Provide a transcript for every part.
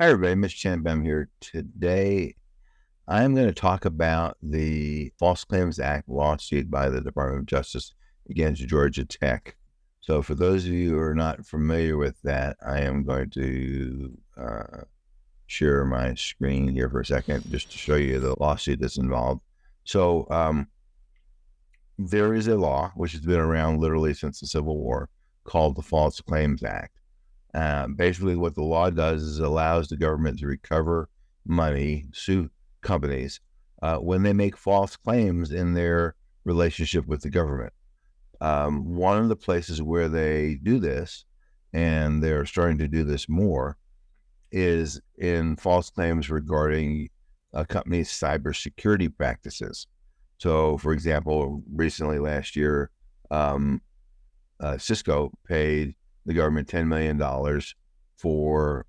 Hi, everybody. Mitch Chan here. Today, I'm going to talk about the False Claims Act lawsuit by the Department of Justice against Georgia Tech. So, for those of you who are not familiar with that, I am going to share my screen here for a second just to show you the lawsuit that's involved. So, there is a law which has been around literally since the Civil War called the False Claims Act. Basically, what the law does is it allows the government to recover money, sue companies when they make false claims in their relationship with the government. One of the places where they do this, and they're starting to do this more, is in false claims regarding a company's cybersecurity practices. So, for example, recently last year, Cisco paid the government $10 million for,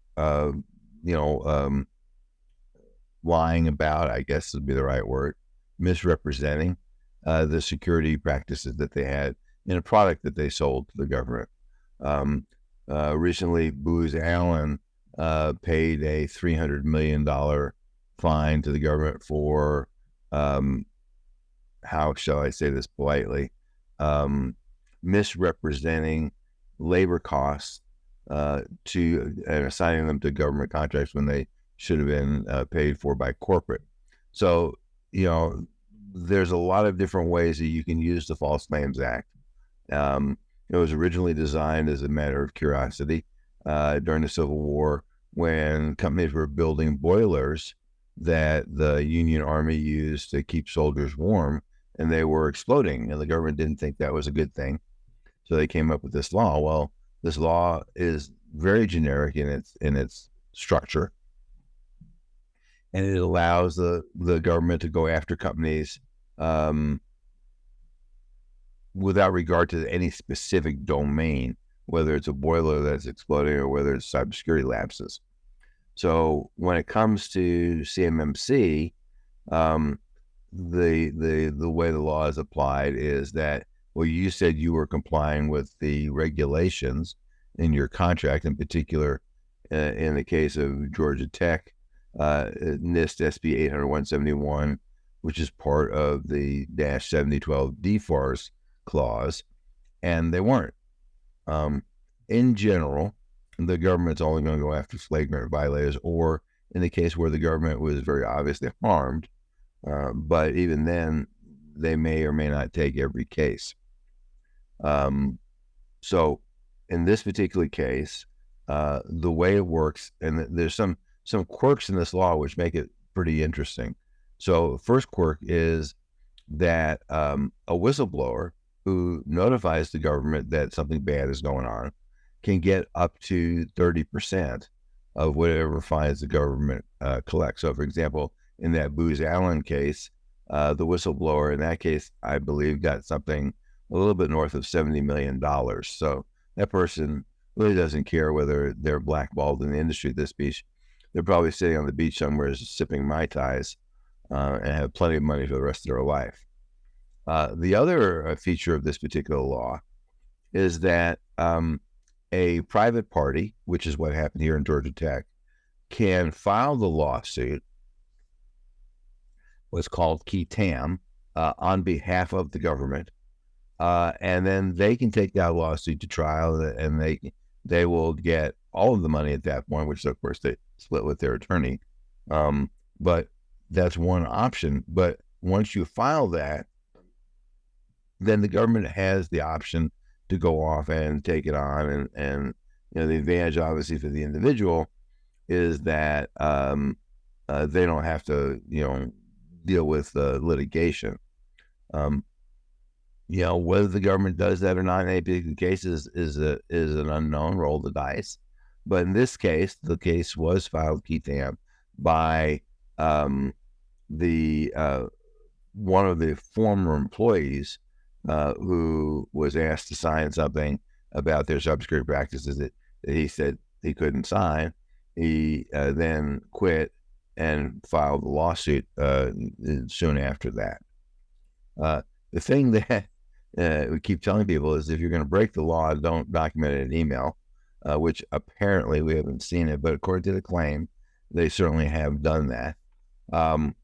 lying about, I guess would be the right word, misrepresenting the security practices that they had in a product that they sold to the government. Recently, Booz Allen paid a $300 million fine to the government for, how shall I say this politely, misrepresenting labor costs and assigning them to government contracts when they should have been paid for by corporate. So, there's a lot of different ways that you can use the False Claims Act. It was originally designed as a matter of curiosity during the Civil War when companies were building boilers that the Union Army used to keep soldiers warm, and they were exploding, and the government didn't think that was a good thing. So they came up with this law. Well, this law is very generic in its structure, and it allows the government to go after companies without regard to any specific domain, whether it's a boiler that's exploding or whether it's cybersecurity lapses. So when it comes to CMMC, the way the law is applied is that, well, you said you were complying with the regulations in your contract, in particular, in the case of Georgia Tech, NIST SB 800-171, which is part of the -7012 DFARS clause, and they weren't. In general, the government's only going to go after flagrant violators, or in the case where the government was very obviously harmed. But even then, they may or may not take every case. So in this particular case, the way it works, and there's some quirks in this law which make it pretty interesting. So first quirk is that a whistleblower who notifies the government that something bad is going on can get up to 30% of whatever fines the government collects. So, for example, in that Booz Allen case, the whistleblower in that case, I believe, got something a little bit north of $70 million. So that person really doesn't care whether they're blackballed in the industry at this beach. They're probably sitting on the beach somewhere sipping Mai Tais and have plenty of money for the rest of their life. The other feature of this particular law is that a private party, which is what happened here in Georgia Tech, can file the lawsuit, what's called qui tam, on behalf of the government, and then they can take that lawsuit to trial, and they will get all of the money at that point, which of course they split with their attorney. But that's one option. But once you file that, then the government has the option to go off and take it on. And the advantage, obviously, for the individual is that they don't have to, deal with litigation. Whether the government does that or not in any particular case is an unknown. Roll the dice. But in this case, the case was filed qui tam by the one of the former employees who was asked to sign something about their cybersecurity practices that he said he couldn't sign. He then quit and filed a lawsuit soon after that. The thing that we keep telling people is if you're going to break the law, don't document it in email, which apparently we haven't seen it, but according to the claim, they certainly have done that. Um,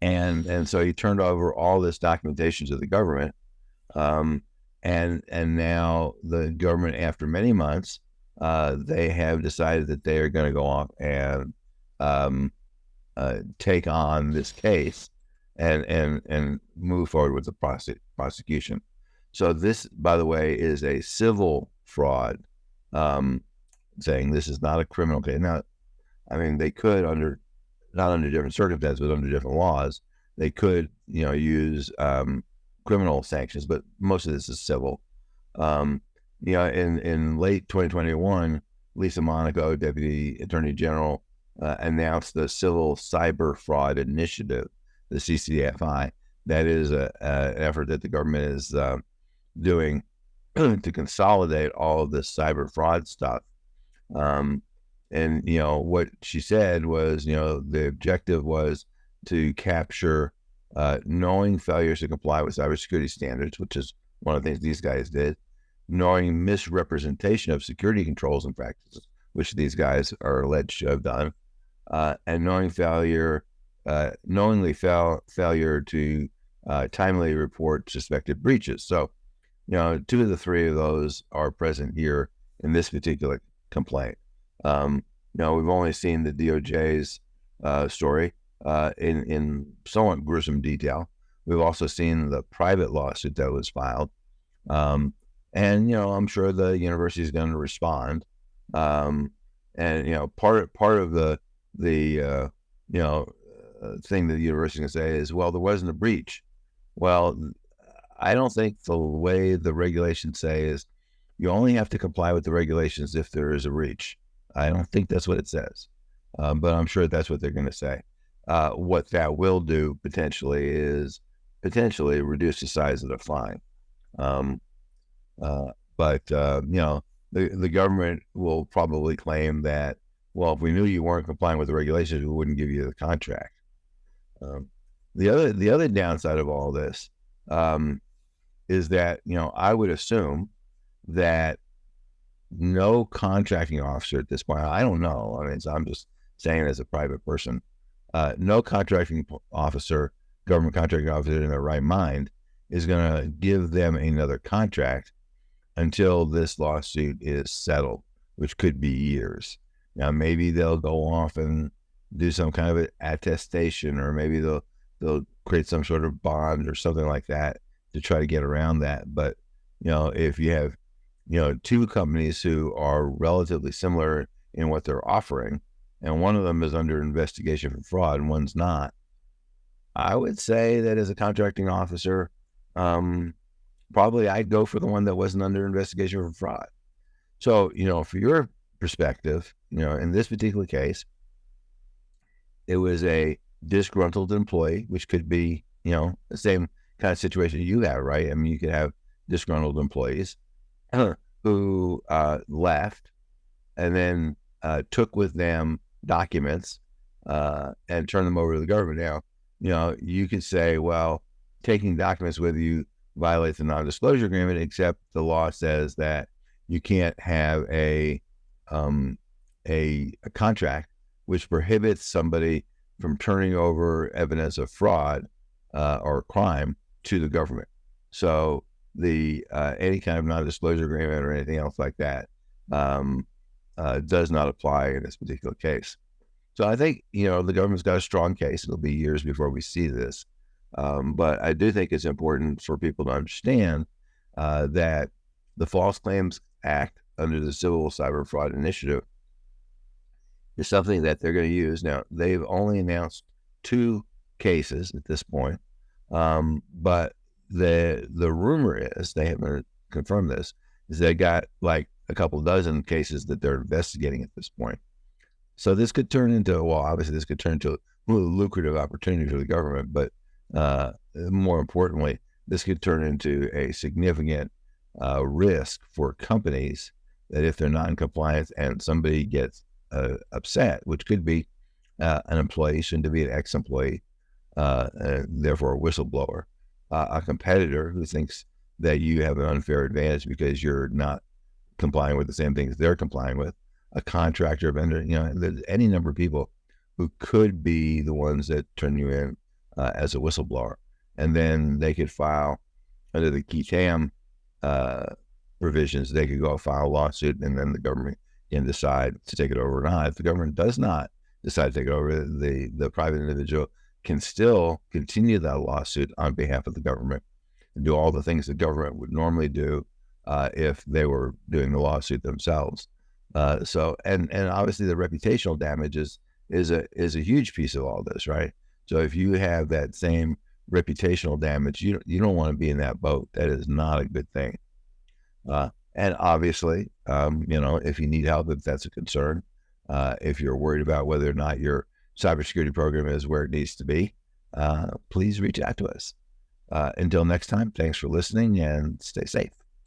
and so he turned over all this documentation to the government. Um, and now the government, after many months, they have decided that they are going to go off and um, take on this case and move forward with the prosecution. So this, by the way, is a civil fraud, saying this is not a criminal case. Now, I mean, they could, under not under different circumstances, but under different laws, they could, use criminal sanctions, but most of this is civil. In late 2021, Lisa Monaco, Deputy Attorney General, announced the Civil Cyber Fraud Initiative, the CCFI. That is an effort that the government is doing to consolidate all of this cyber fraud stuff. And what she said was, the objective was to capture knowing failures to comply with cybersecurity standards, which is one of the things these guys did, knowing misrepresentation of security controls and practices, which these guys are alleged to have done, and knowingly failure to timely report suspected breaches. So, two of the three of those are present here in this particular complaint. We've only seen the DOJ's story in somewhat gruesome detail. We've also seen the private lawsuit that was filed. And, I'm sure the university is going to respond. And, part of the thing that the university can say is, well, there wasn't a breach. Well, I don't think the way the regulations say is you only have to comply with the regulations if there is a breach. I don't think that's what it says, but I'm sure that's what they're going to say. What that will do potentially is reduce the size of the fine. But the government will probably claim that, well, if we knew you weren't complying with the regulations, we wouldn't give you the contract. The other downside of all this is that, I would assume that no contracting officer at this point, I don't know, I mean, so I'm just saying as a private person, no contracting officer, government contracting officer in their right mind is going to give them another contract until this lawsuit is settled, which could be years. Now, maybe they'll go off and do some kind of attestation, or maybe they'll create some sort of bond or something like that to try to get around that. But, if you have, two companies who are relatively similar in what they're offering, and one of them is under investigation for fraud and one's not, I would say that as a contracting officer, probably I'd go for the one that wasn't under investigation for fraud. So, for your perspective, in this particular case, it was a disgruntled employee, which could be, the same kind of situation you have, right? I mean, you could have disgruntled employees who left and then took with them documents and turned them over to the government. Now, you could say, well, taking documents with you violates the non-disclosure agreement, except the law says that you can't have a contract which prohibits somebody from turning over evidence of fraud or crime to the government. So the any kind of non-disclosure agreement or anything else like that does not apply in this particular case. So I think, the government's got a strong case. It'll be years before we see this. But I do think it's important for people to understand that the False Claims Act under the Civil Cyber Fraud Initiative is something that they're going to use. Now, they've only announced 2 cases at this point, but the rumor is, they haven't confirmed this, is they got like a couple dozen cases that they're investigating at this point. So this could turn into, well, obviously this could turn into a really lucrative opportunity for the government, but more importantly, this could turn into a significant risk for companies that if they're not in compliance and somebody gets upset, which could be an employee, soon to be an ex-employee, therefore a whistleblower, a competitor who thinks that you have an unfair advantage because you're not complying with the same things they're complying with, a contractor, a vendor, there's any number of people who could be the ones that turn you in as a whistleblower. And then they could file under the key tam provisions. They could go file a lawsuit, and then the government can decide to take it over or not. If the government does not decide to take it over, the private individual can still continue that lawsuit on behalf of the government and do all the things the government would normally do if they were doing the lawsuit themselves. And obviously the reputational damage is a huge piece of all this, right? So if you have that same reputational damage, you don't want to be in that boat. That is not a good thing. And obviously, if you need help, if that's a concern, if you're worried about whether or not your cybersecurity program is where it needs to be, please reach out to us. Until next time, thanks for listening and stay safe.